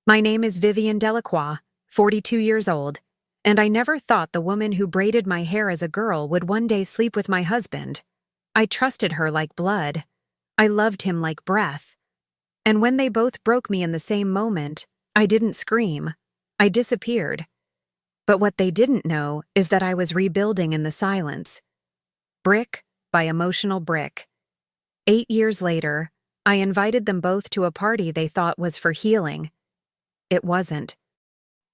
My name is Vivian Delacroix, 42 years old, and I never thought the woman who braided my hair as a girl would one day sleep with my husband. I trusted her like blood. I loved him like breath. And when they both broke me in the same moment, I didn't scream. I disappeared. But what they didn't know is that I was rebuilding in the silence. Brick by emotional brick. 8 years later, I invited them both to a party they thought was for healing. It wasn't.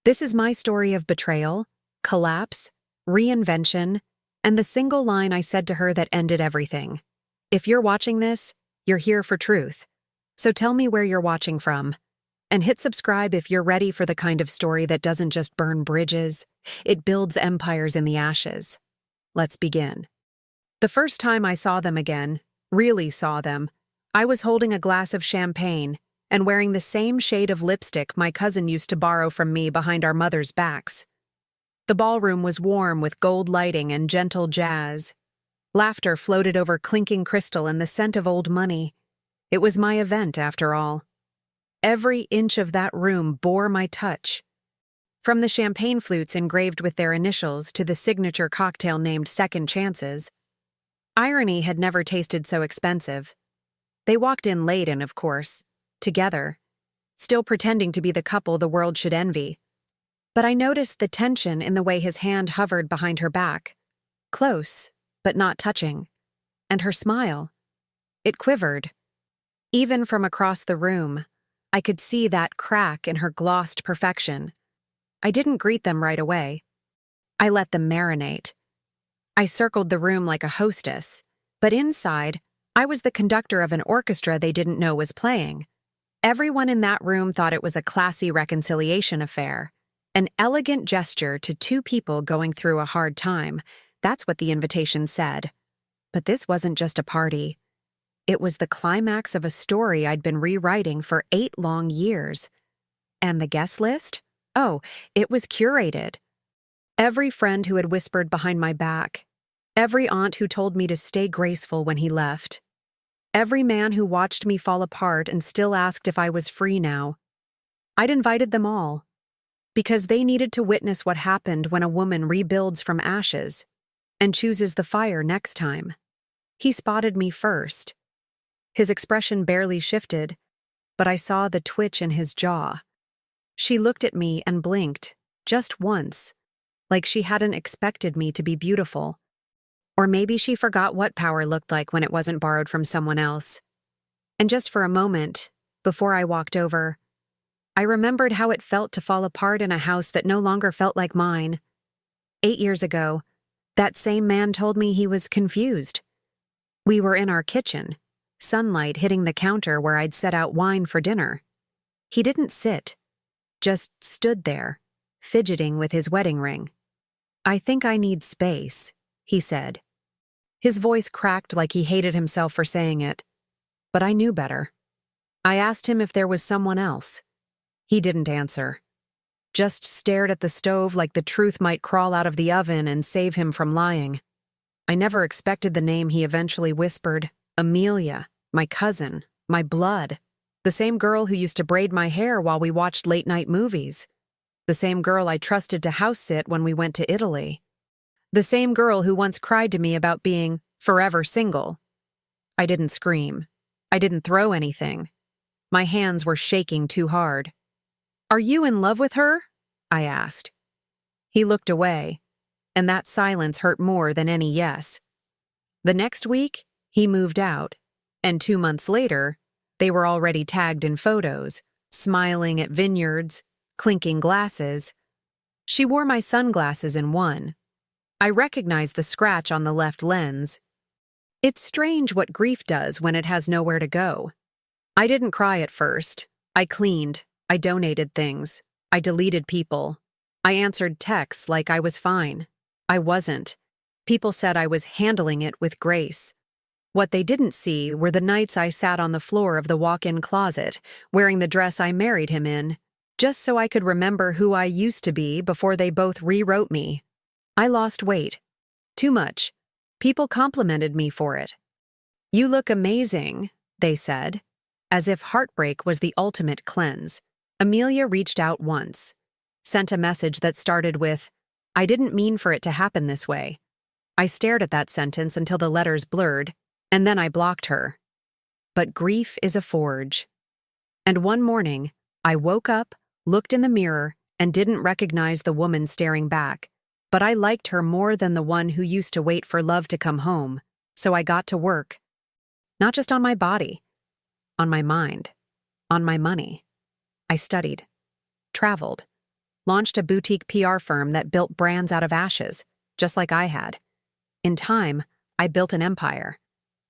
This is my story of betrayal, collapse, reinvention, and the single line I said to her that ended everything. If you're watching this, you're here for truth. So tell me where you're watching from. And hit subscribe if you're ready for the kind of story that doesn't just burn bridges, it builds empires in the ashes. Let's begin. The first time I saw them again, really saw them, I was holding a glass of champagne and wearing the same shade of lipstick my cousin used to borrow from me behind our mother's backs. The ballroom was warm with gold lighting and gentle jazz. Laughter floated over clinking crystal and the scent of old money. It was my event, after all. Every inch of that room bore my touch. From the champagne flutes engraved with their initials to the signature cocktail named Second Chances, irony had never tasted so expensive. They walked in late and, of course, together, still pretending to be the couple the world should envy. But I noticed the tension in the way his hand hovered behind her back, close, but not touching, and her smile. It quivered. Even from across the room, I could see that crack in her glossed perfection. I didn't greet them right away. I let them marinate. I circled the room like a hostess, but inside, I was the conductor of an orchestra they didn't know was playing. Everyone in that room thought it was a classy reconciliation affair, an elegant gesture to two people going through a hard time. That's what the invitation said. But this wasn't just a party. It was the climax of a story I'd been rewriting for 8 long years. And the guest list? Oh, it was curated. Every friend who had whispered behind my back. Every aunt who told me to stay graceful when he left. Every man who watched me fall apart and still asked if I was free now. I'd invited them all, because they needed to witness what happened when a woman rebuilds from ashes and chooses the fire next time. He spotted me first. His expression barely shifted, but I saw the twitch in his jaw. She looked at me and blinked, just once, like she hadn't expected me to be beautiful. Or maybe she forgot what power looked like when it wasn't borrowed from someone else. And just for a moment, before I walked over, I remembered how it felt to fall apart in a house that no longer felt like mine. 8 years ago, that same man told me he was confused. We were in our kitchen, sunlight hitting the counter where I'd set out wine for dinner. He didn't sit, just stood there, fidgeting with his wedding ring. "I think I need space," he said. His voice cracked like he hated himself for saying it, but I knew better. I asked him if there was someone else. He didn't answer, just stared at the stove like the truth might crawl out of the oven and save him from lying. I never expected the name he eventually whispered, Amelia, my cousin, my blood, the same girl who used to braid my hair while we watched late-night movies, the same girl I trusted to house-sit when we went to Italy. The same girl who once cried to me about being forever single. I didn't scream. I didn't throw anything. My hands were shaking too hard. "Are you in love with her?" I asked. He looked away, and that silence hurt more than any yes. The next week, he moved out, and 2 months later, they were already tagged in photos, smiling at vineyards, clinking glasses. She wore my sunglasses in one. I recognized the scratch on the left lens. It's strange what grief does when it has nowhere to go. I didn't cry at first. I cleaned. I donated things. I deleted people. I answered texts like I was fine. I wasn't. People said I was handling it with grace. What they didn't see were the nights I sat on the floor of the walk-in closet, wearing the dress I married him in, just so I could remember who I used to be before they both rewrote me. I lost weight. Too much. People complimented me for it. "You look amazing," they said, as if heartbreak was the ultimate cleanse. Amelia reached out once, sent a message that started with, "I didn't mean for it to happen this way." I stared at that sentence until the letters blurred, and then I blocked her. But grief is a forge. And one morning, I woke up, looked in the mirror, and didn't recognize the woman staring back, but I liked her more than the one who used to wait for love to come home, so I got to work. Not just on my body, on my mind, on my money. I studied, traveled, launched a boutique PR firm that built brands out of ashes, just like I had. In time, I built an empire.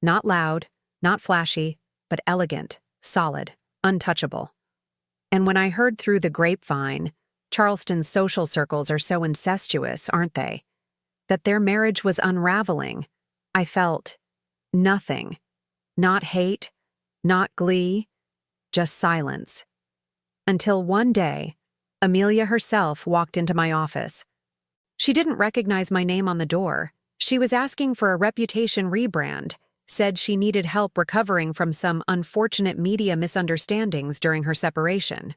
Not loud, not flashy, but elegant, solid, untouchable. And when I heard through the grapevine, Charleston's social circles are so incestuous, aren't they? That their marriage was unraveling, I felt nothing. Not hate, not glee, just silence. Until one day, Amelia herself walked into my office. She didn't recognize my name on the door. She was asking for a reputation rebrand, said she needed help recovering from some unfortunate media misunderstandings during her separation.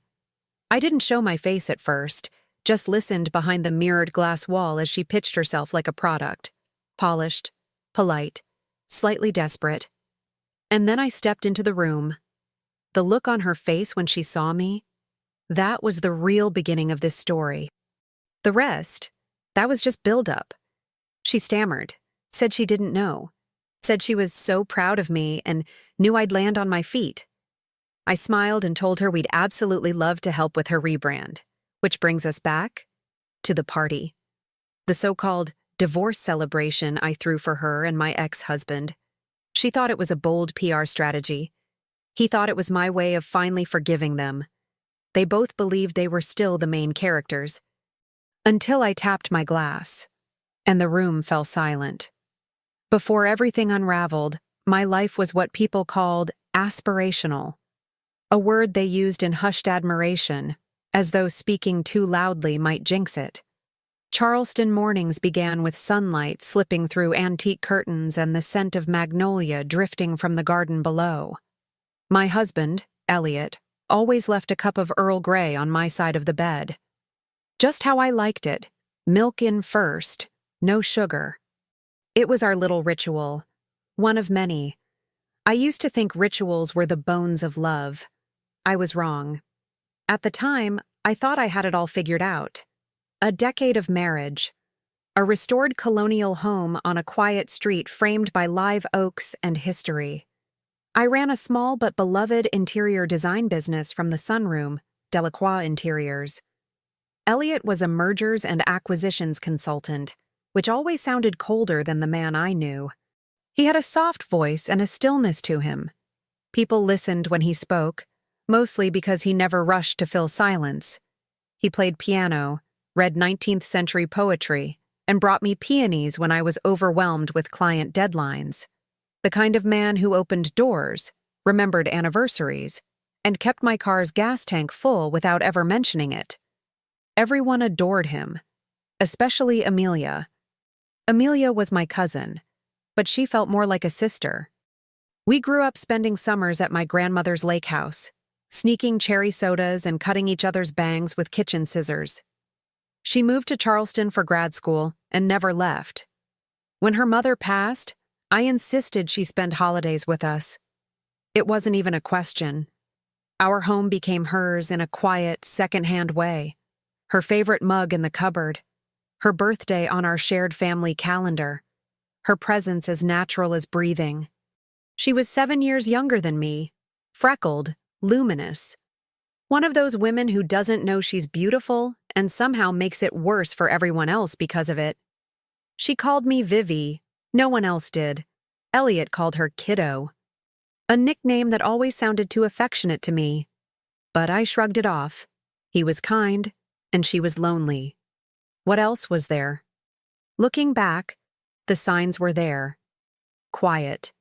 I didn't show my face at first, just listened behind the mirrored glass wall as she pitched herself like a product. Polished, polite, slightly desperate. And then I stepped into the room. The look on her face when she saw me, that was the real beginning of this story. The rest, that was just build-up. She stammered, said she didn't know, said she was so proud of me and knew I'd land on my feet. I smiled and told her we'd absolutely love to help with her rebrand, which brings us back to the party. The so-called divorce celebration I threw for her and my ex-husband. She thought it was a bold PR strategy. He thought it was my way of finally forgiving them. They both believed they were still the main characters. Until I tapped my glass, and the room fell silent. Before everything unraveled, my life was what people called aspirational, a word they used in hushed admiration, as though speaking too loudly might jinx it. Charleston mornings began with sunlight slipping through antique curtains and the scent of magnolia drifting from the garden below. My husband, Elliot, always left a cup of Earl Grey on my side of the bed. Just how I liked it, milk in first, no sugar. It was our little ritual, one of many. I used to think rituals were the bones of love. I was wrong. At the time, I thought I had it all figured out. A decade of marriage. A restored colonial home on a quiet street framed by live oaks and history. I ran a small but beloved interior design business from the sunroom, Delacroix Interiors. Elliot was a mergers and acquisitions consultant, which always sounded colder than the man I knew. He had a soft voice and a stillness to him. People listened when he spoke, mostly because he never rushed to fill silence. He played piano, read 19th century poetry, and brought me peonies when I was overwhelmed with client deadlines. The kind of man who opened doors, remembered anniversaries, and kept my car's gas tank full without ever mentioning it. Everyone adored him, especially Amelia. Amelia was my cousin, but she felt more like a sister. We grew up spending summers at my grandmother's lake house, sneaking cherry sodas and cutting each other's bangs with kitchen scissors. She moved to Charleston for grad school and never left. When her mother passed, I insisted she spend holidays with us. It wasn't even a question. Our home became hers in a quiet, second-hand way. Her favorite mug in the cupboard. Her birthday on our shared family calendar. Her presence as natural as breathing. She was 7 years younger than me, freckled, luminous. One of those women who doesn't know she's beautiful and somehow makes it worse for everyone else because of it. She called me Vivi. No one else did. Elliot called her Kiddo. A nickname that always sounded too affectionate to me. But I shrugged it off. He was kind, and she was lonely. What else was there? Looking back, the signs were there. Quiet.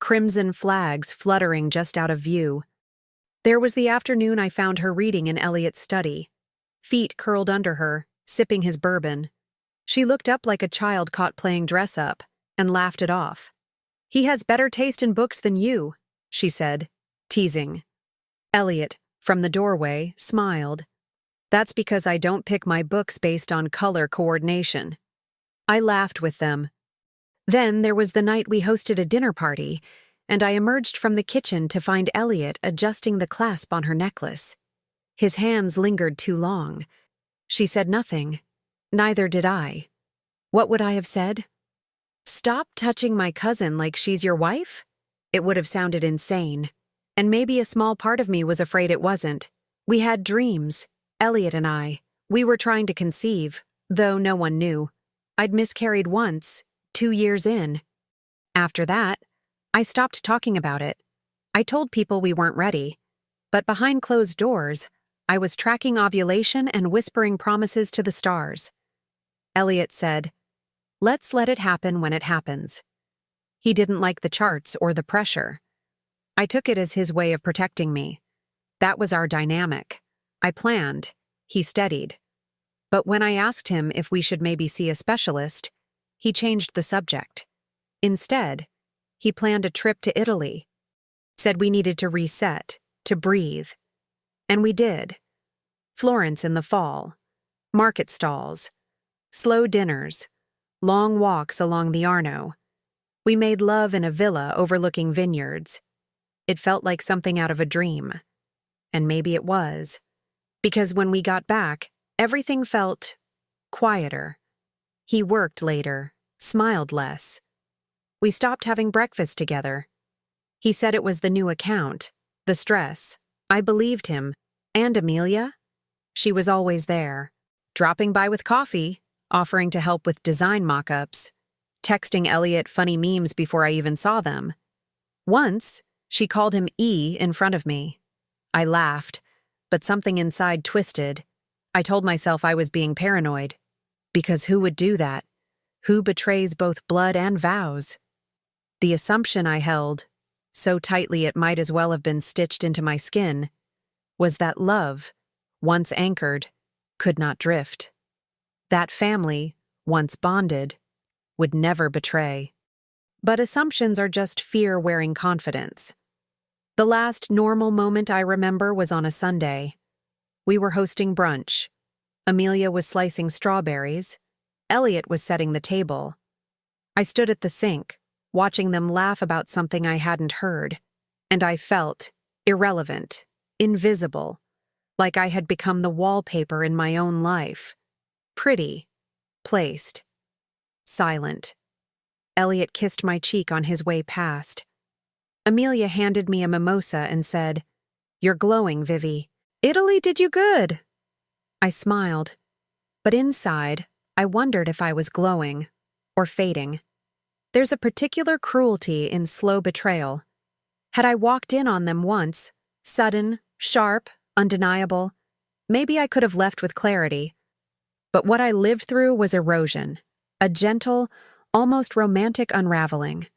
Crimson flags fluttering just out of view. There was the afternoon I found her reading in Elliot's study, feet curled under her, sipping his bourbon. She looked up like a child caught playing dress-up and laughed it off. "He has better taste in books than you," she said, teasing. Elliot, from the doorway, smiled. That's because I don't pick my books based on color coordination. I laughed with them. Then there was the night we hosted a dinner party, and I emerged from the kitchen to find Elliot adjusting the clasp on her necklace. His hands lingered too long. She said nothing. Neither did I. What would I have said? Stop touching my cousin like she's your wife? It would have sounded insane. And maybe a small part of me was afraid it wasn't. We had dreams, Elliot and I. We were trying to conceive, though no one knew. I'd miscarried once, 2 years in. After that, I stopped talking about it. I told people we weren't ready. But behind closed doors, I was tracking ovulation and whispering promises to the stars. Elliot said, "Let's let it happen when it happens." He didn't like the charts or the pressure. I took it as his way of protecting me. That was our dynamic. I planned. He steadied. But when I asked him if we should maybe see a specialist, he changed the subject. Instead, he planned a trip to Italy. Said we needed to reset, to breathe. And we did. Florence in the fall. Market stalls. Slow dinners. Long walks along the Arno. We made love in a villa overlooking vineyards. It felt like something out of a dream. And maybe it was. Because when we got back, everything felt quieter. He worked later, smiled less. We stopped having breakfast together. He said it was the new account, the stress. I believed him. And Amelia? She was always there, dropping by with coffee, offering to help with design mock-ups, texting Elliot funny memes before I even saw them. Once, she called him E in front of me. I laughed, but something inside twisted. I told myself I was being paranoid. Because who would do that? Who betrays both blood and vows? The assumption I held, so tightly it might as well have been stitched into my skin, was that love, once anchored, could not drift. That family, once bonded, would never betray. But assumptions are just fear wearing confidence. The last normal moment I remember was on a Sunday. We were hosting brunch. Amelia was slicing strawberries. Elliot was setting the table. I stood at the sink, watching them laugh about something I hadn't heard, and I felt irrelevant, invisible, like I had become the wallpaper in my own life. Pretty, placed, silent. Elliot kissed my cheek on his way past. Amelia handed me a mimosa and said, "You're glowing, Vivi. Italy did you good." I smiled, but inside, I wondered if I was glowing or fading. There's a particular cruelty in slow betrayal. Had I walked in on them once, sudden, sharp, undeniable, maybe I could have left with clarity. But what I lived through was erosion, a gentle, almost romantic unraveling.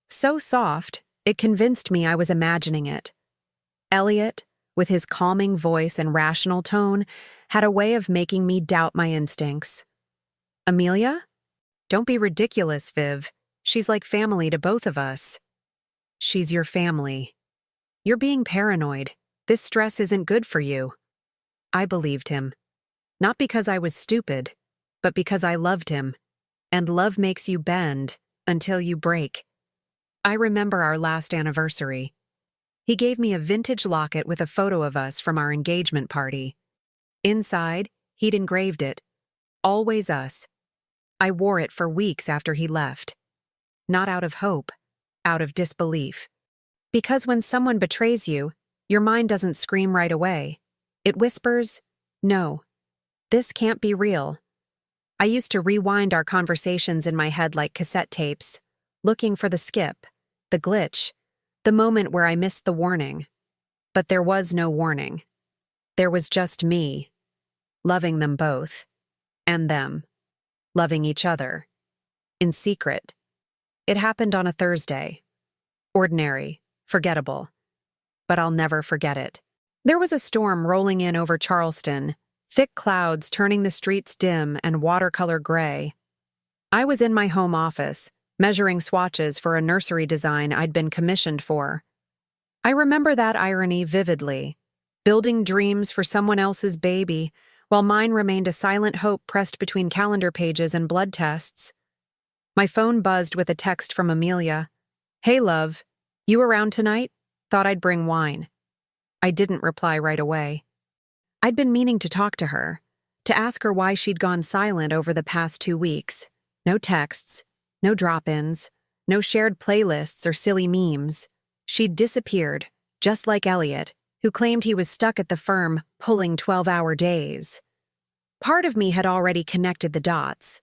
So soft, it convinced me I was imagining it. Elliot, with his calming voice and rational tone, had a way of making me doubt my instincts. Amelia? Don't be ridiculous, Viv. She's like family to both of us. She's your family. You're being paranoid. This stress isn't good for you. I believed him. Not because I was stupid, but because I loved him. And love makes you bend until you break. I remember our last anniversary. He gave me a vintage locket with a photo of us from our engagement party. Inside, he'd engraved it. Always us. I wore it for weeks after he left. Not out of hope, out of disbelief. Because when someone betrays you, your mind doesn't scream right away. It whispers, "No, this can't be real." I used to rewind our conversations in my head like cassette tapes, looking for the skip, the glitch, the moment where I missed the warning. But there was no warning. There was just me, loving them both, and them, loving each other, in secret. It happened on a Thursday. Ordinary, forgettable. But I'll never forget it. There was a storm rolling in over Charleston, thick clouds turning the streets dim and watercolor gray. I was in my home office, measuring swatches for a nursery design I'd been commissioned for. I remember that irony vividly. building dreams for someone else's baby, while mine remained a silent hope pressed between calendar pages and blood tests. My phone buzzed with a text from Amelia. "Hey, love. You around tonight? Thought I'd bring wine." I didn't reply right away. I'd been meaning to talk to her, to ask her why she'd gone silent over the past 2 weeks. No texts, no drop-ins, no shared playlists or silly memes. She'd disappeared, just like Elliot, who claimed he was stuck at the firm pulling 12-hour days. Part of me had already connected the dots.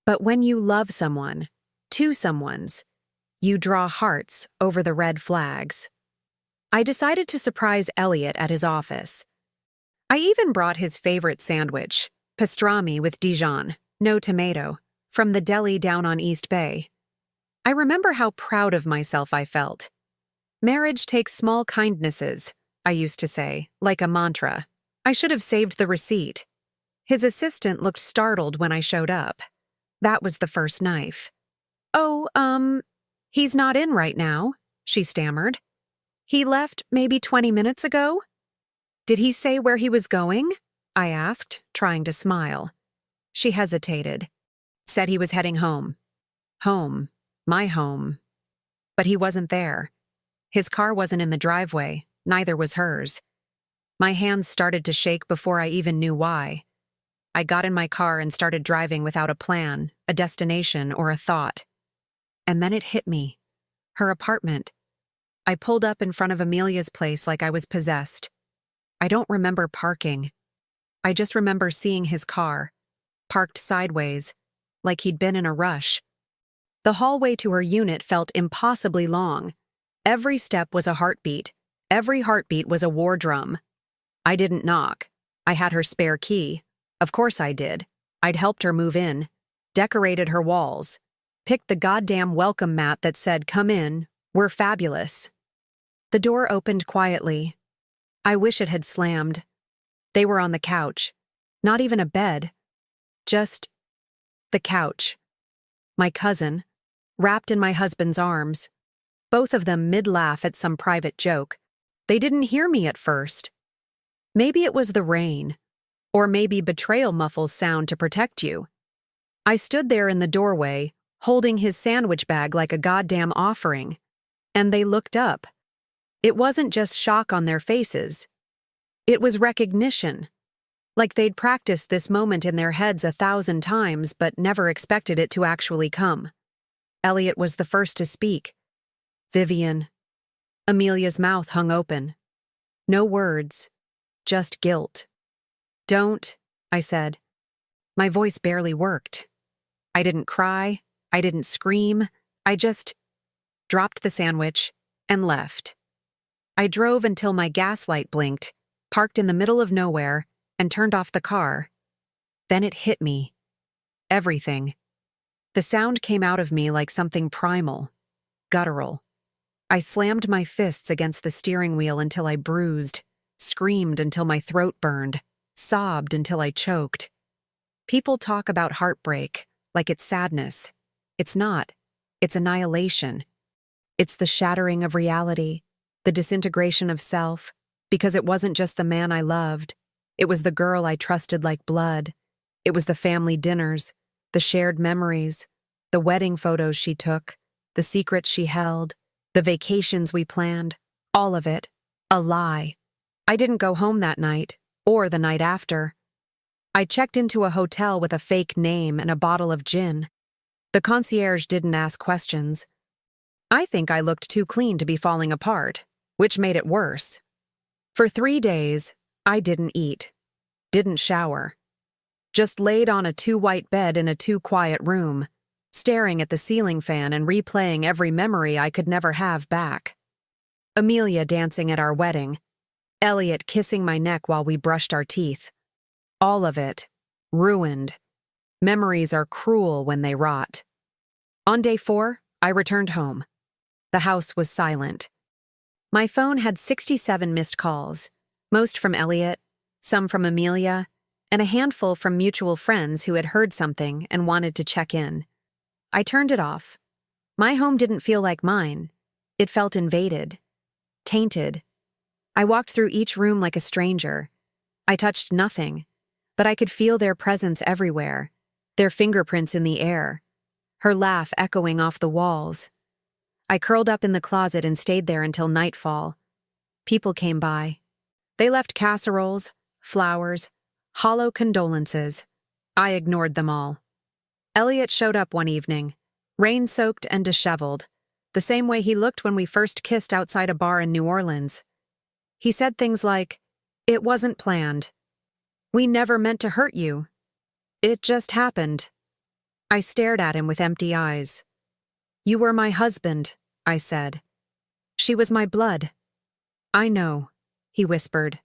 But when you love someone, two someones, you draw hearts over the red flags. I decided to surprise Elliot at his office. I even brought his favorite sandwich, pastrami with Dijon, no tomato, from the deli down on East Bay. I remember how proud of myself I felt. Marriage takes small kindnesses, I used to say, like a mantra. I should have saved the receipt. His assistant looked startled when I showed up. That was the first knife. "Oh, he's not in right now," she stammered. "He left maybe 20 minutes ago?" "Did he say where he was going?" I asked, trying to smile. She hesitated. Said he was heading home. Home. My home. But he wasn't there. His car wasn't in the driveway, neither was hers. My hands started to shake before I even knew why. I got in my car and started driving without a plan, a destination, or a thought. And then it hit me. Her apartment. I pulled up in front of Amelia's place like I was possessed. I don't remember parking. I just remember seeing his car, parked sideways, like he'd been in a rush. The hallway to her unit felt impossibly long. Every step was a heartbeat. Every heartbeat was a war drum. I didn't knock. I had her spare key. Of course I did. I'd helped her move in, decorated her walls, picked the goddamn welcome mat that said, "Come in, we're fabulous." The door opened quietly. I wish it had slammed. They were on the couch. Not even a bed. Just the couch. My cousin, wrapped in my husband's arms. Both of them mid-laugh at some private joke. They didn't hear me at first. Maybe it was the rain. Or maybe betrayal muffles sound to protect you. I stood there in the doorway, holding his sandwich bag like a goddamn offering. And they looked up. It wasn't just shock on their faces. It was recognition. Like they'd practiced this moment in their heads 1,000 times but never expected it to actually come. Elliot was the first to speak. "Vivian." Amelia's mouth hung open. No words, just guilt. "Don't," I said. My voice barely worked. I didn't cry, I didn't scream, I just dropped the sandwich and left. I drove until my gas light blinked, parked in the middle of nowhere, and turned off the car. Then it hit me. Everything. The sound came out of me like something primal, guttural. I slammed my fists against the steering wheel until I bruised, screamed until my throat burned, sobbed until I choked. People talk about heartbreak like it's sadness. It's not. It's annihilation. It's the shattering of reality, the disintegration of self, because it wasn't just the man I loved. It was the girl I trusted like blood. It was the family dinners, the shared memories, the wedding photos she took, the secrets she held, the vacations we planned, all of it, a lie. I didn't go home that night, or the night after. I checked into a hotel with a fake name and a bottle of gin. The concierge didn't ask questions. I think I looked too clean to be falling apart, which made it worse. For 3 days, I didn't eat, didn't shower. Just laid on a too-white bed in a too-quiet room, staring at the ceiling fan and replaying every memory I could never have back. Amelia dancing at our wedding. Elliot kissing my neck while we brushed our teeth. All of it. Ruined. Memories are cruel when they rot. On day 4, I returned home. The house was silent. My phone had 67 missed calls, most from Elliot, some from Amelia, and a handful from mutual friends who had heard something and wanted to check in. I turned it off. My home didn't feel like mine. It felt invaded. Tainted. I walked through each room like a stranger. I touched nothing, but I could feel their presence everywhere, their fingerprints in the air, her laugh echoing off the walls. I curled up in the closet and stayed there until nightfall. People came by. They left casseroles, flowers, hollow condolences. I ignored them all. Elliot showed up one evening, rain-soaked and disheveled, the same way he looked when we first kissed outside a bar in New Orleans. He said things like, "It wasn't planned. We never meant to hurt you. It just happened." I stared at him with empty eyes. "You were my husband," I said. "She was my blood." "I know," he whispered.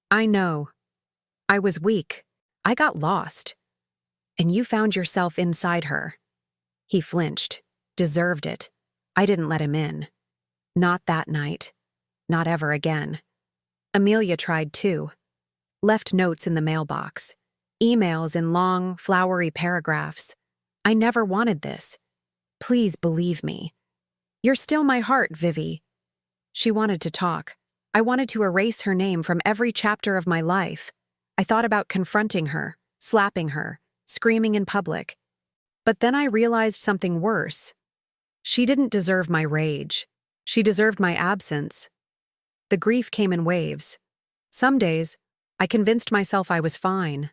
"I know. I was weak. I got lost. And you found yourself inside her." He flinched. Deserved it. I didn't let him in. Not that night. Not ever again. Amelia tried too. Left notes in the mailbox. Emails in long, flowery paragraphs. I never wanted this. Please believe me. You're still my heart, Vivi. She wanted to talk. I wanted to erase her name from every chapter of my life. I thought about confronting her, slapping her, screaming in public. But then I realized something worse. She didn't deserve my rage. She deserved my absence. The grief came in waves. Some days, I convinced myself I was fine.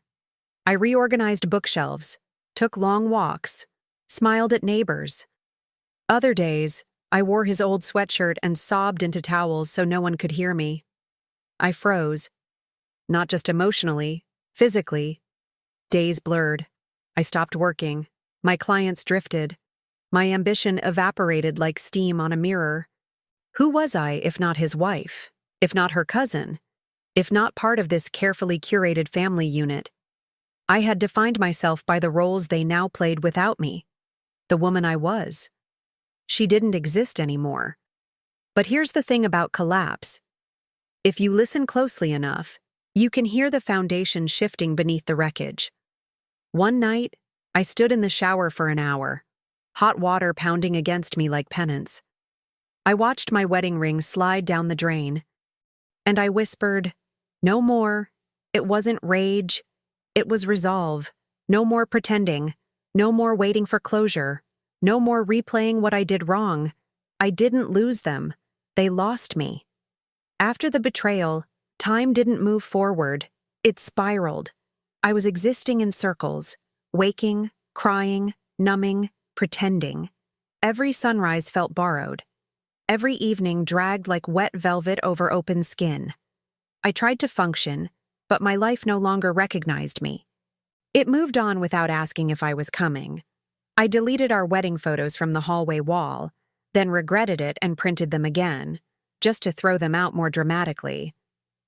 I reorganized bookshelves, took long walks, smiled at neighbors. Other days, I wore his old sweatshirt and sobbed into towels so no one could hear me. I froze. Not just emotionally, physically. Days blurred. I stopped working. My clients drifted. My ambition evaporated like steam on a mirror. Who was I if not his wife? If not her cousin? If not part of this carefully curated family unit? I had defined myself by the roles they now played without me. The woman I was. She didn't exist anymore. But here's the thing about collapse. If you listen closely enough, you can hear the foundation shifting beneath the wreckage. One night, I stood in the shower for an hour, hot water pounding against me like penance. I watched my wedding ring slide down the drain, and I whispered, "No more." It wasn't rage. It was resolve. No more pretending. No more waiting for closure. No more replaying what I did wrong. I didn't lose them. They lost me. After the betrayal, time didn't move forward. It spiraled. I was existing in circles, waking, crying, numbing, pretending. Every sunrise felt borrowed. Every evening dragged like wet velvet over open skin. I tried to function, but my life no longer recognized me. It moved on without asking if I was coming. I deleted our wedding photos from the hallway wall, then regretted it and printed them again, just to throw them out more dramatically.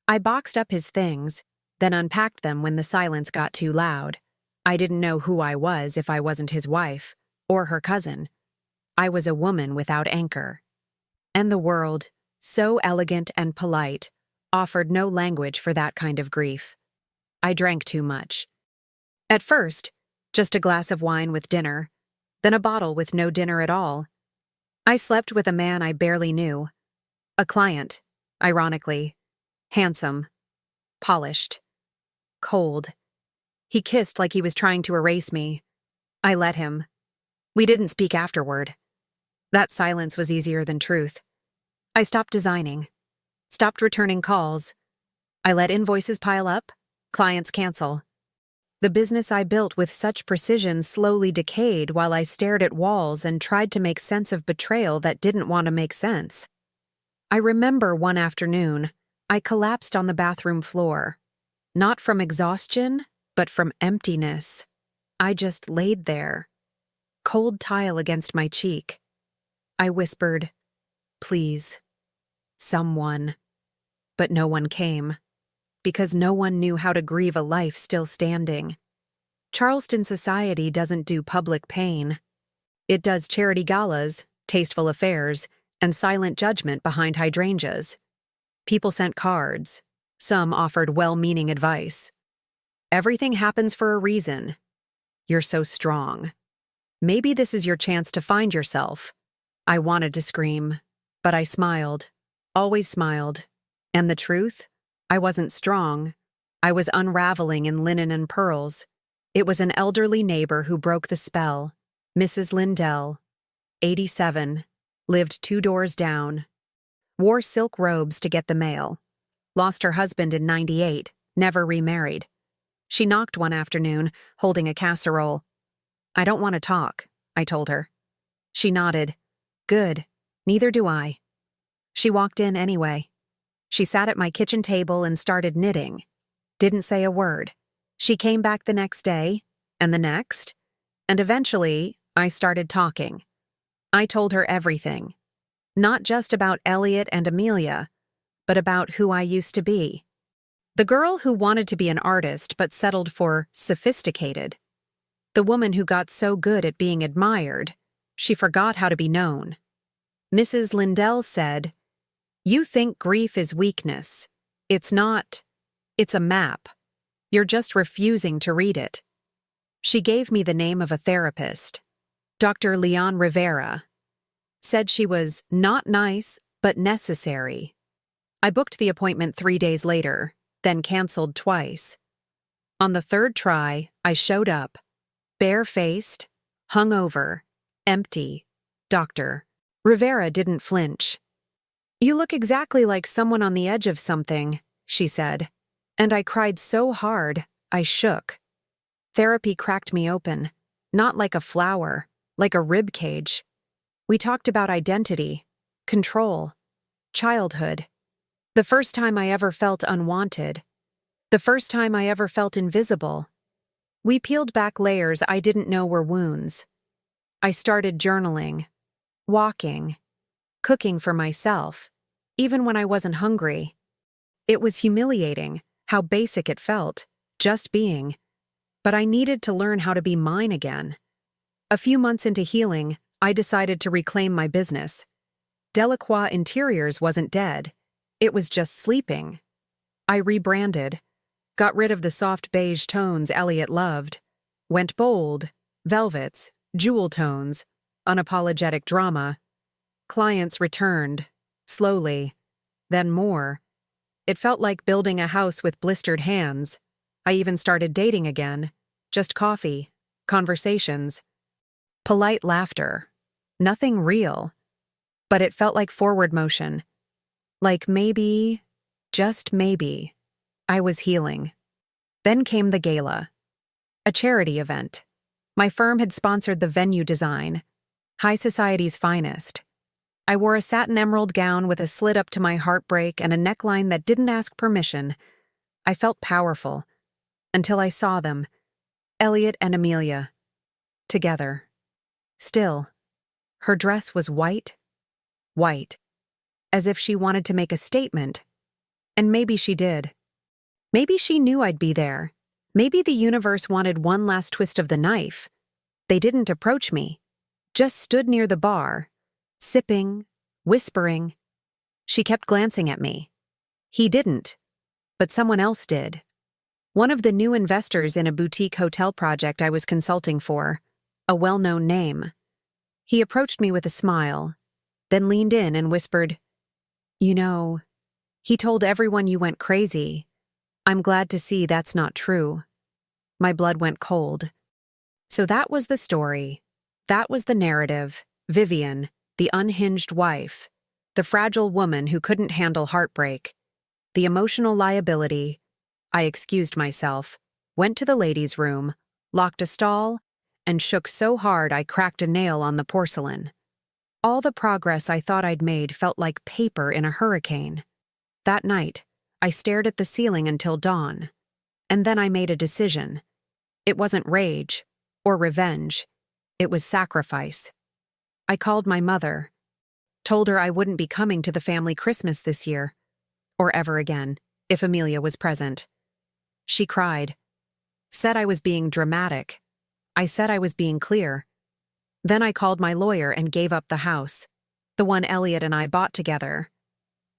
I boxed up his things, then unpacked them when the silence got too loud. I didn't know who I was if I wasn't his wife, or her cousin. I was a woman without anchor. And the world, so elegant and polite, offered no language for that kind of grief. I drank too much. At first, just a glass of wine with dinner, then a bottle with no dinner at all. I slept with a man I barely knew. A client, ironically. Handsome. Polished. Cold. He kissed like he was trying to erase me. I let him. We didn't speak afterward. That silence was easier than truth. I stopped designing. Stopped returning calls. I let invoices pile up, clients cancel. The business I built with such precision slowly decayed while I stared at walls and tried to make sense of betrayal that didn't want to make sense. I remember one afternoon, I collapsed on the bathroom floor. Not from exhaustion, but from emptiness. I just laid there. Cold tile against my cheek. I whispered, "Please. Someone." But no one came. Because no one knew how to grieve a life still standing. Charleston society doesn't do public pain. It does charity galas, tasteful affairs, and silent judgment behind hydrangeas. People sent cards. Some offered well-meaning advice. Everything happens for a reason. You're so strong. Maybe this is your chance to find yourself. I wanted to scream, but I smiled. Always smiled. And the truth? I wasn't strong. I was unraveling in linen and pearls. It was an elderly neighbor who broke the spell. Mrs. Lindell, 87, lived 2 doors down. Wore silk robes to get the mail. Lost her husband in 98, never remarried. She knocked one afternoon, holding a casserole. "I don't want to talk," I told her. She nodded. "Good. Neither do I." She walked in anyway. She sat at my kitchen table and started knitting. Didn't say a word. She came back the next day, and the next, and eventually I started talking. I told her everything. Not just about Elliot and Amelia, but about who I used to be. The girl who wanted to be an artist but settled for sophisticated. The woman who got so good at being admired, she forgot how to be known. Mrs. Lindell said, "You think grief is weakness. It's not. It's a map. You're just refusing to read it." She gave me the name of a therapist, Dr. Leon Rivera. Said she was not nice, but necessary. I booked the appointment 3 days later, then canceled twice. On the 3rd try, I showed up, bare-faced, hungover, empty. Dr. Rivera didn't flinch. "You look exactly like someone on the edge of something," she said, and I cried so hard, I shook. Therapy cracked me open, not like a flower, like a rib cage. We talked about identity, control, childhood. The first time I ever felt unwanted. The first time I ever felt invisible. We peeled back layers I didn't know were wounds. I started journaling, walking, cooking for myself, even when I wasn't hungry. It was humiliating, how basic it felt, just being. But I needed to learn how to be mine again. A few months into healing, I decided to reclaim my business. Delacroix Interiors wasn't dead. It was just sleeping. I rebranded, got rid of the soft beige tones Elliot loved, went bold, velvets, jewel tones, unapologetic drama. Clients returned, slowly, then more. It felt like building a house with blistered hands. I even started dating again. Just coffee, conversations, polite laughter. Nothing real. But it felt like forward motion. Like maybe, just maybe, I was healing. Then came the gala. A charity event. My firm had sponsored the venue design. High society's finest. I wore a satin emerald gown with a slit up to my heartbreak and a neckline that didn't ask permission. I felt powerful. Until I saw them. Elliot and Amelia. Together. Still. Her dress was white. White. As if she wanted to make a statement. And maybe she did. Maybe she knew I'd be there. Maybe the universe wanted one last twist of the knife. They didn't approach me. Just stood near the bar. Sipping. Whispering. She kept glancing at me. He didn't. But someone else did. One of the new investors in a boutique hotel project I was consulting for. A well-known name. He approached me with a smile, then leaned in and whispered, "You know, he told everyone you went crazy. I'm glad to see that's not true." My blood went cold. So that was the story. That was the narrative. Vivian, the unhinged wife, the fragile woman who couldn't handle heartbreak, the emotional liability. I excused myself, went to the ladies' room, locked a stall, and shook so hard I cracked a nail on the porcelain. All the progress I thought I'd made felt like paper in a hurricane. That night, I stared at the ceiling until dawn. And then I made a decision. It wasn't rage or revenge. It was sacrifice. I called my mother, told her I wouldn't be coming to the family Christmas this year, or ever again, if Amelia was present. She cried. Said I was being dramatic. I said I was being clear. Then I called my lawyer and gave up the house, the one Elliot and I bought together.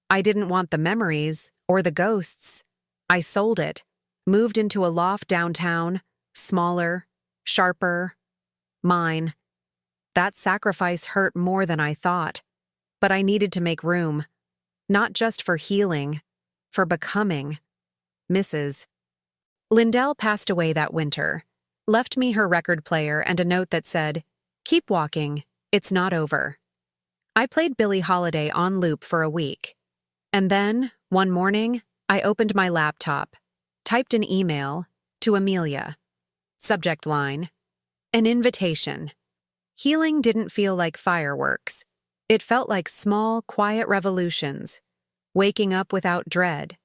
I didn't want the memories or the ghosts. I sold it, moved into a loft downtown, smaller, sharper, mine. That sacrifice hurt more than I thought, but I needed to make room, not just for healing, for becoming Mrs. Lindell passed away that winter, left me her record player and a note that said, "Keep walking, it's not over." I played Billie Holiday on loop for a week. And then, one morning, I opened my laptop, typed an email to Amelia. Subject line, an invitation. Healing didn't feel like fireworks. It felt like small, quiet revolutions. Waking up without dread,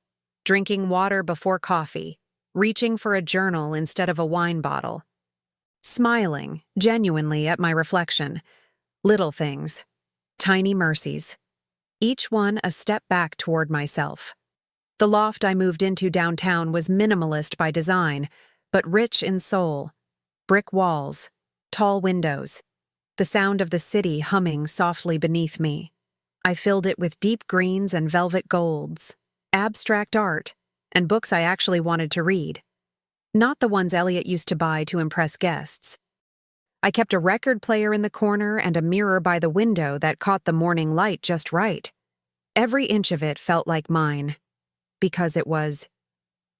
drinking water before coffee, reaching for a journal instead of a wine bottle. Smiling, genuinely at my reflection. Little things. Tiny mercies. Each one a step back toward myself. The loft I moved into downtown was minimalist by design, but rich in soul. Brick walls, tall windows, the sound of the city humming softly beneath me. I filled it with deep greens and velvet golds, abstract art, and books I actually wanted to read. Not the ones Elliot used to buy to impress guests. I kept a record player in the corner and a mirror by the window that caught the morning light just right. Every inch of it felt like mine. Because it was.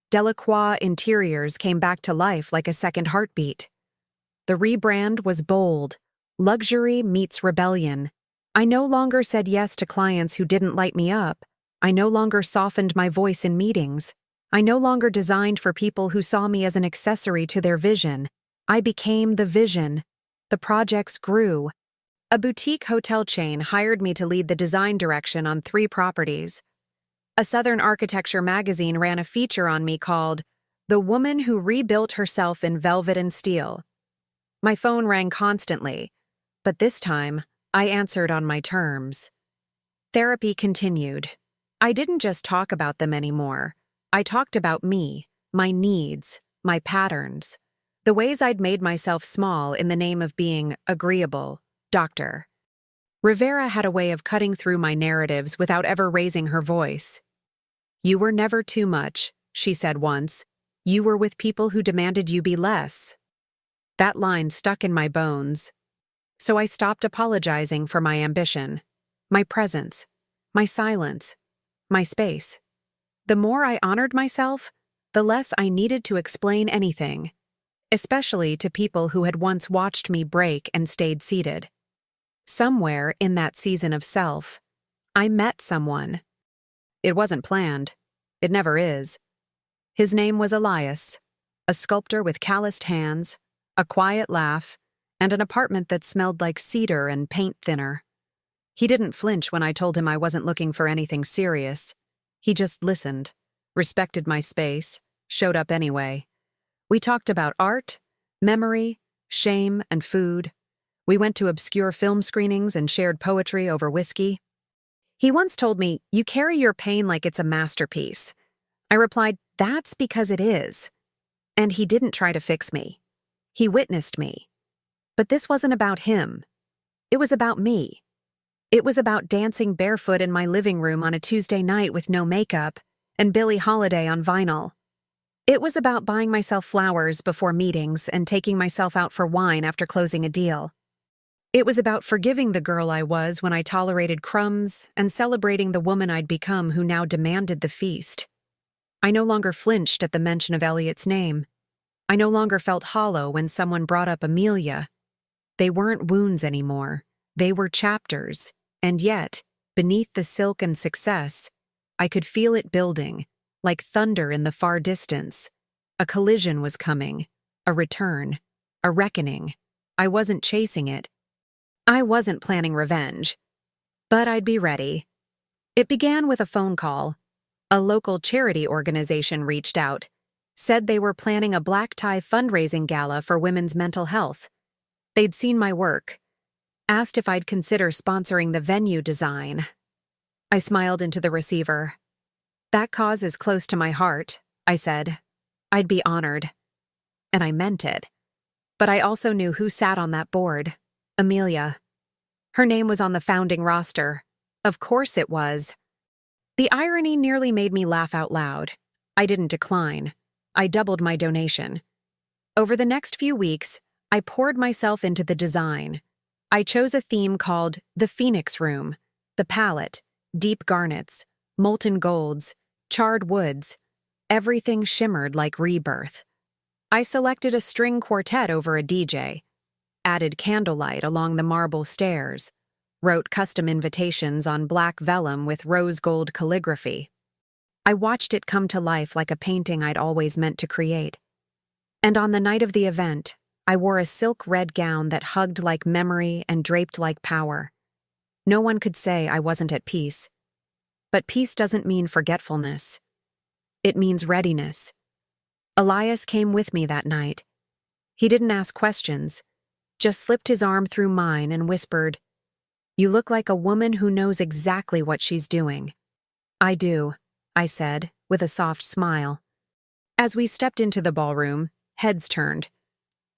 Delacroix Interiors came back to life like a second heartbeat. The rebrand was bold. Luxury meets rebellion. I no longer said yes to clients who didn't light me up. I no longer softened my voice in meetings. I no longer designed for people who saw me as an accessory to their vision. I became the vision. The projects grew. A boutique hotel chain hired me to lead the design direction on 3 properties. A Southern architecture magazine ran a feature on me called "The Woman Who Rebuilt Herself in Velvet and Steel." My phone rang constantly, but this time, I answered on my terms. Therapy continued. I didn't just talk about them anymore. I talked about me, my needs, my patterns, the ways I'd made myself small in the name of being agreeable, doctor. Rivera had a way of cutting through my narratives without ever raising her voice. "You were never too much," she said once. "You were with people who demanded you be less." That line stuck in my bones. So I stopped apologizing for my ambition, my presence, my silence, my space. The more I honored myself, the less I needed to explain anything, especially to people who had once watched me break and stayed seated. Somewhere in that season of self, I met someone. It wasn't planned. It never is. His name was Elias, a sculptor with calloused hands, a quiet laugh, and an apartment that smelled like cedar and paint thinner. He didn't flinch when I told him I wasn't looking for anything serious. He just listened, respected my space, showed up anyway. We talked about art, memory, shame, and food. We went to obscure film screenings and shared poetry over whiskey. He once told me, "You carry your pain like it's a masterpiece." I replied, "That's because it is." And he didn't try to fix me. He witnessed me. But this wasn't about him. It was about me. It was about dancing barefoot in my living room on a Tuesday night with no makeup and Billie Holiday on vinyl. It was about buying myself flowers before meetings and taking myself out for wine after closing a deal. It was about forgiving the girl I was when I tolerated crumbs and celebrating the woman I'd become who now demanded the feast. I no longer flinched at the mention of Elliot's name. I no longer felt hollow when someone brought up Amelia. They weren't wounds anymore. They were chapters, and yet, beneath the silk and success, I could feel it building, like thunder in the far distance. A collision was coming, a return, a reckoning. I wasn't chasing it. I wasn't planning revenge. But I'd be ready. It began with a phone call. A local charity organization reached out, said they were planning a black tie fundraising gala for women's mental health. They'd seen my work, asked if I'd consider sponsoring the venue design. I smiled into the receiver. "That cause is close to my heart," I said. "I'd be honored." And I meant it. But I also knew who sat on that board. Amelia. Her name was on the founding roster. Of course it was. The irony nearly made me laugh out loud. I didn't decline. I doubled my donation. Over the next few weeks, I poured myself into the design. I chose a theme called the Phoenix Room, the palette, deep garnets, molten golds, charred woods. Everything shimmered like rebirth. I selected a string quartet over a DJ, added candlelight along the marble stairs, wrote custom invitations on black vellum with rose gold calligraphy. I watched it come to life like a painting I'd always meant to create. And on the night of the event, I wore a silk red gown that hugged like memory and draped like power. No one could say I wasn't at peace. But peace doesn't mean forgetfulness. It means readiness. Elias came with me that night. He didn't ask questions, just slipped his arm through mine and whispered, "You look like a woman who knows exactly what she's doing." "I do," I said, with a soft smile. As we stepped into the ballroom, heads turned.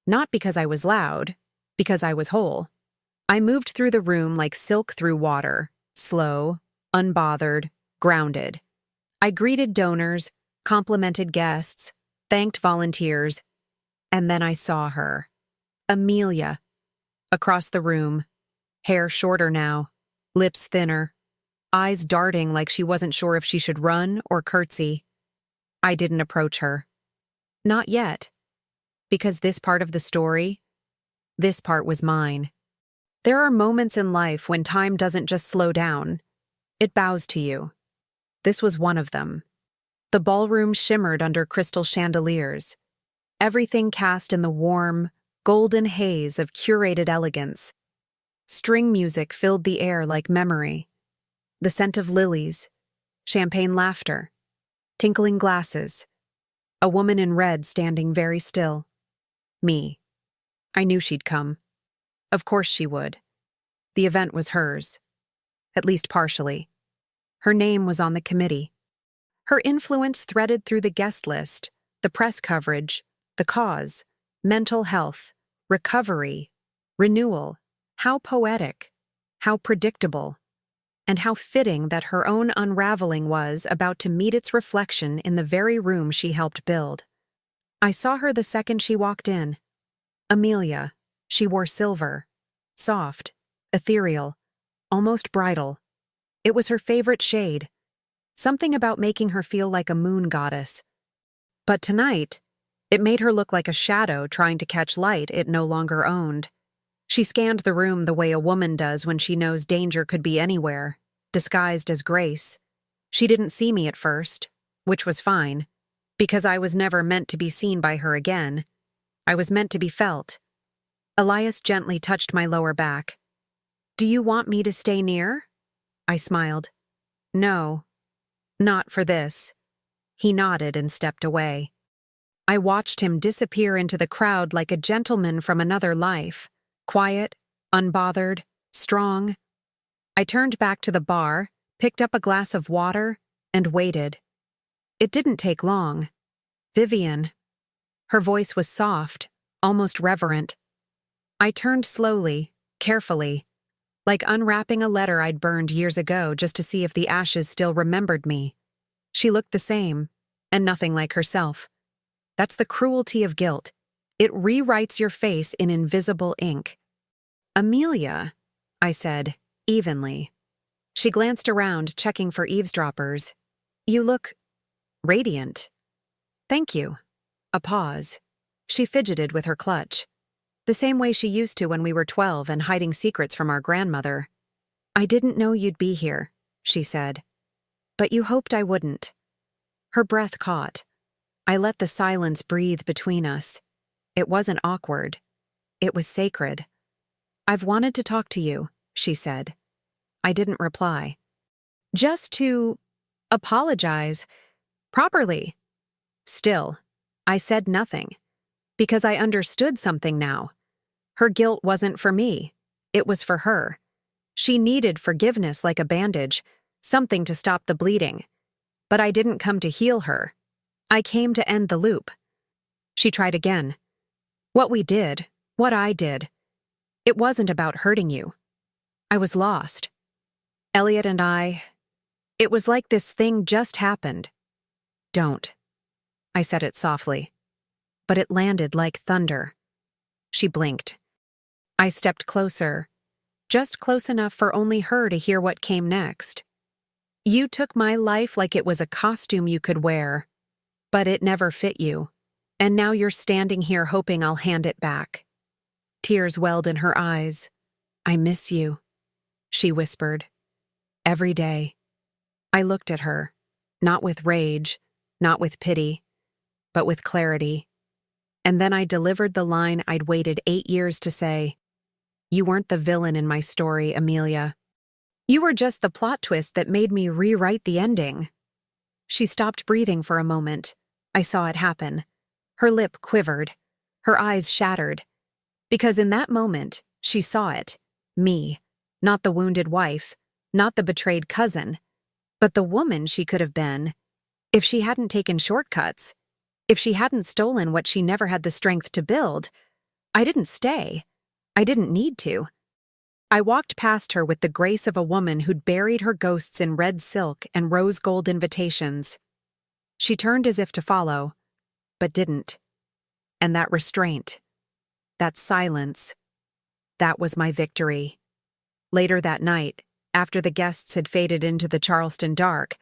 Not because I was loud, because I was whole. I moved through the room like silk through water, slow, unbothered, grounded. I greeted donors, complimented guests, thanked volunteers, and then I saw her. Amelia. Across the room, hair shorter now, lips thinner, eyes darting like she wasn't sure if she should run or curtsy. I didn't approach her. Not yet. Because this part of the story, this part was mine. There are moments in life when time doesn't just slow down. It bows to you. This was one of them. The ballroom shimmered under crystal chandeliers, everything cast in the warm, golden haze of curated elegance. String music filled the air like memory. The scent of lilies, champagne laughter, tinkling glasses, a woman in red standing very still. Me. I knew she'd come. Of course she would. The event was hers. At least partially. Her name was on the committee. Her influence threaded through the guest list, the press coverage, the cause, mental health, recovery, renewal. How poetic, how predictable, and how fitting that her own unraveling was about to meet its reflection in the very room she helped build. I saw her the second she walked in. Amelia. She wore silver. Soft, ethereal, almost bridal. It was her favorite shade. Something about making her feel like a moon goddess. But tonight, it made her look like a shadow trying to catch light it no longer owned. She scanned the room the way a woman does when she knows danger could be anywhere, disguised as grace. She didn't see me at first, which was fine, because I was never meant to be seen by her again. I was meant to be felt. Elias gently touched my lower back. "Do you want me to stay near?" I smiled. "No, not for this." He nodded and stepped away. I watched him disappear into the crowd like a gentleman from another life. Quiet, unbothered, strong. I turned back to the bar, picked up a glass of water, and waited. It didn't take long. Vivian. Her voice was soft, almost reverent. I turned slowly, carefully, like unwrapping a letter I'd burned years ago just to see if the ashes still remembered me. She looked the same, and nothing like herself. That's the cruelty of guilt. It rewrites your face in invisible ink. "Amelia," I said, evenly. She glanced around, checking for eavesdroppers. "You look radiant." "Thank you." A pause. She fidgeted with her clutch. The same way she used to when we were 12 and hiding secrets from our grandmother. "I didn't know you'd be here," she said. "But you hoped I wouldn't." Her breath caught. I let the silence breathe between us. It wasn't awkward. It was sacred. "I've wanted to talk to you," she said. I didn't reply. "Just to apologize properly." Still, I said nothing, because I understood something now. Her guilt wasn't for me. It was for her. She needed forgiveness like a bandage, something to stop the bleeding. But I didn't come to heal her. I came to end the loop. She tried again. "What we did, what I did, it wasn't about hurting you. I was lost. Elliot and it was like this thing just happened." "Don't." I said it softly, but it landed like thunder. She blinked. I stepped closer, just close enough for only her to hear what came next. You took my life like it was a costume you could wear, but it never fit you. And now you're standing here hoping I'll hand it back." Tears welled in her eyes. "I miss you," she whispered. "Every day." I looked at her, not with rage, not with pity, but with clarity. And then I delivered the line I'd waited 8 years to say. "You weren't the villain in my story, Amelia. You were just the plot twist that made me rewrite the ending." She stopped breathing for a moment. I saw it happen. Her lip quivered. Her eyes shattered. Because in that moment, she saw it. Me. Not the wounded wife. Not the betrayed cousin. But the woman she could have been. If she hadn't taken shortcuts. If she hadn't stolen what she never had the strength to build. I didn't stay. I didn't need to. I walked past her with the grace of a woman who'd buried her ghosts in red silk and rose gold invitations. She turned as if to follow, but didn't. And that restraint, that silence, that was my victory. Later that night, after the guests had faded into the Charleston dark,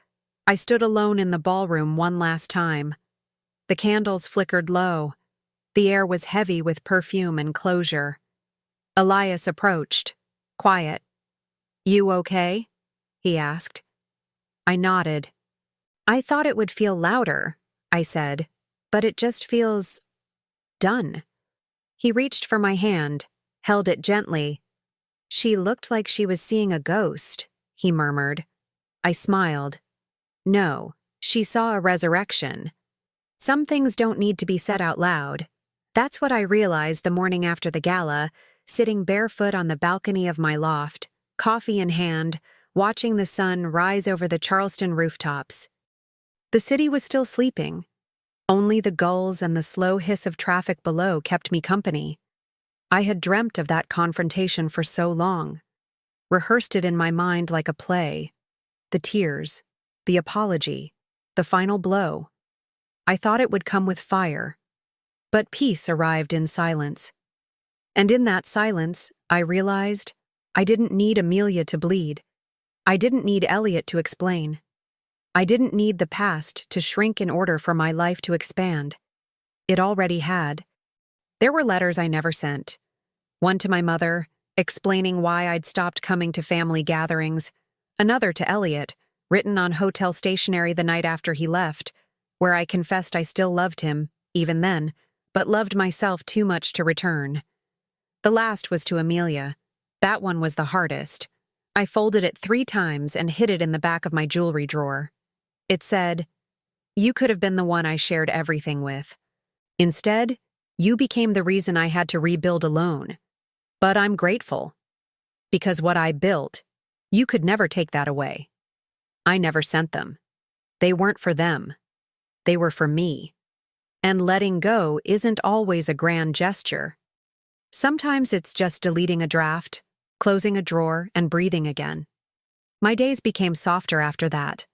I stood alone in the ballroom one last time. The candles flickered low. The air was heavy with perfume and closure. Elias approached, quiet. "You okay?" he asked. I nodded. "I thought it would feel louder," I said, "but it just feels done." He reached for my hand, held it gently. "She looked like she was seeing a ghost," he murmured. I smiled. "No, she saw a resurrection. Some things don't need to be said out loud." That's what I realized the morning after the gala, sitting barefoot on the balcony of my loft, coffee in hand, watching the sun rise over the Charleston rooftops. The city was still sleeping. Only the gulls and the slow hiss of traffic below kept me company. I had dreamt of that confrontation for so long, rehearsed it in my mind like a play. The tears, the apology, the final blow. I thought it would come with fire. But peace arrived in silence. And in that silence, I realized I didn't need Amelia to bleed. I didn't need Elliot to explain. I didn't need the past to shrink in order for my life to expand. It already had. There were letters I never sent. One to my mother, explaining why I'd stopped coming to family gatherings. Another to Elliot, written on hotel stationery the night after he left, where I confessed I still loved him, even then, but loved myself too much to return. The last was to Amelia. That one was the hardest. I folded it 3 times and hid it in the back of my jewelry drawer. It said, "You could have been the one I shared everything with. Instead, you became the reason I had to rebuild alone. But I'm grateful. Because what I built, you could never take that away. I never sent them. They weren't for them. They were for me. And letting go isn't always a grand gesture. Sometimes it's just deleting a draft, closing a drawer, and breathing again. My days became softer after that.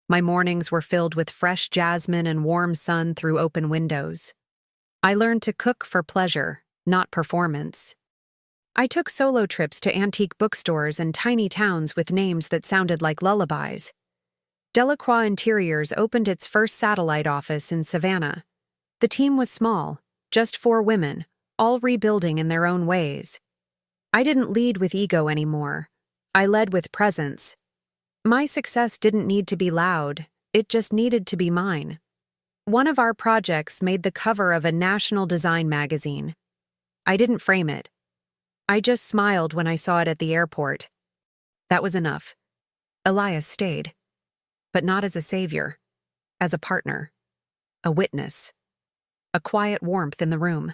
My mornings were filled with fresh jasmine and warm sun through open windows. I learned to cook for pleasure, not performance. I took solo trips to antique bookstores and tiny towns with names that sounded like lullabies. Delacroix Interiors opened its first satellite office in Savannah. The team was small, just 4 women, all rebuilding in their own ways. I didn't lead with ego anymore. I led with presence. My success didn't need to be loud, it just needed to be mine. One of our projects made the cover of a national design magazine. I didn't frame it. I just smiled when I saw it at the airport. That was enough. Elias stayed. But not as a savior. As a partner. A witness. A quiet warmth in the room.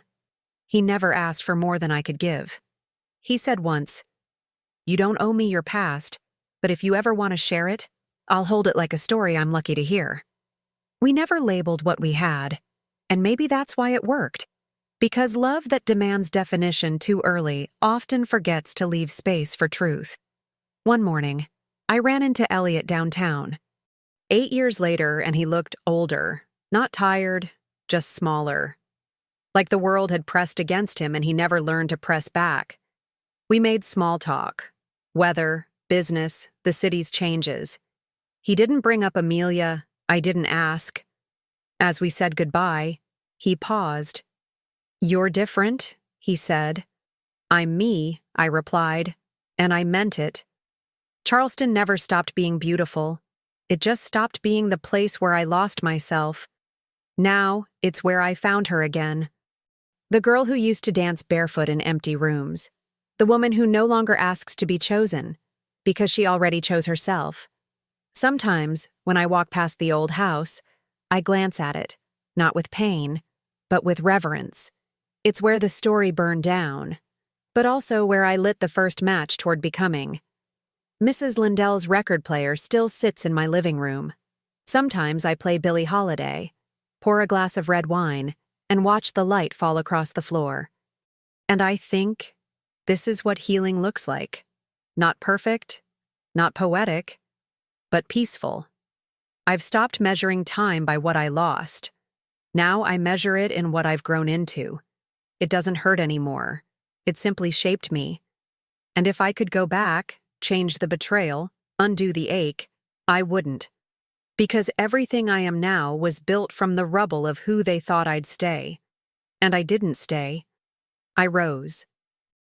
He never asked for more than I could give. He said once, "You don't owe me your past, but if you ever want to share it, I'll hold it like a story I'm lucky to hear." We never labeled what we had, and maybe that's why it worked. Because love that demands definition too early often forgets to leave space for truth. One morning, I ran into Elliot downtown. 8 years later, and he looked older, not tired, just smaller. Like the world had pressed against him and he never learned to press back. We made small talk. Weather, business, the city's changes. He didn't bring up Amelia. I didn't ask. As we said goodbye, he paused. "You're different," he said. "I'm me," I replied, and I meant it. Charleston never stopped being beautiful. It just stopped being the place where I lost myself. Now, it's where I found her again. The girl who used to dance barefoot in empty rooms. The woman who no longer asks to be chosen, because she already chose herself. Sometimes, when I walk past the old house, I glance at it, not with pain, but with reverence. It's where the story burned down, but also where I lit the first match toward becoming. Mrs. Lindell's record player still sits in my living room. Sometimes I play Billie Holiday, pour a glass of red wine, and watch the light fall across the floor. And I think this is what healing looks like. Not perfect, not poetic, but peaceful. I've stopped measuring time by what I lost. Now I measure it in what I've grown into. It doesn't hurt anymore. It simply shaped me. And if I could go back, change the betrayal, undo the ache, I wouldn't. Because everything I am now was built from the rubble of who they thought I'd stay. And I didn't stay. I rose.